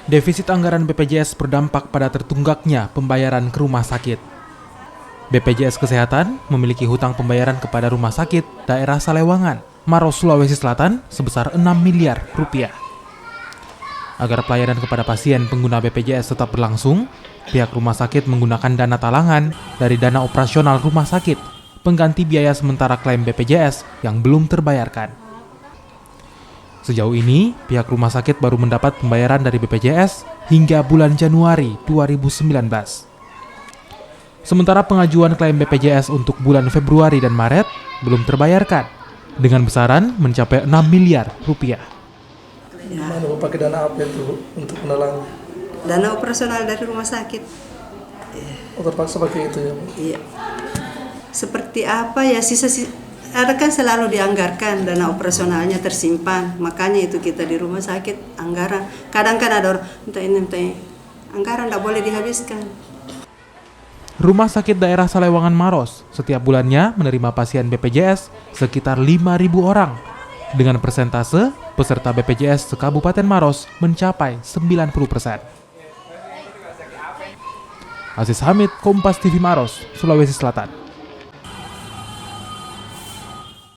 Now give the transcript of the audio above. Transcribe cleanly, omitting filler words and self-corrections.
Defisit anggaran BPJS berdampak pada tertunggaknya pembayaran ke rumah sakit. BPJS Kesehatan memiliki hutang pembayaran kepada rumah sakit daerah Salewangan, Maros, Sulawesi Selatan sebesar 6 miliar rupiah. Agar pelayanan kepada pasien pengguna BPJS tetap berlangsung, pihak rumah sakit menggunakan dana talangan dari dana operasional rumah sakit, pengganti biaya sementara klaim BPJS yang belum terbayarkan. Sejauh ini, pihak rumah sakit baru mendapat pembayaran dari BPJS hingga bulan Januari 2019. Sementara pengajuan klaim BPJS untuk bulan Februari dan Maret belum terbayarkan, dengan besaran mencapai 6 miliar rupiah. Mana pakai dana apa itu untuk menelang? Dana operasional dari rumah sakit. Oh, terpaksa pakai itu ya? Iya. Seperti apa ya, ada kan selalu dianggarkan dana operasionalnya tersimpan, makanya itu kita di rumah sakit anggaran. Kadang kan ada orang minta ini, anggaran tidak boleh dihabiskan. Rumah sakit daerah Salewangan Maros setiap bulannya menerima pasien BPJS sekitar 5.000 orang. Dengan persentase peserta BPJS se-Kabupaten Maros mencapai 90%. Aziz Hamid, Kompas TV Maros, Sulawesi Selatan.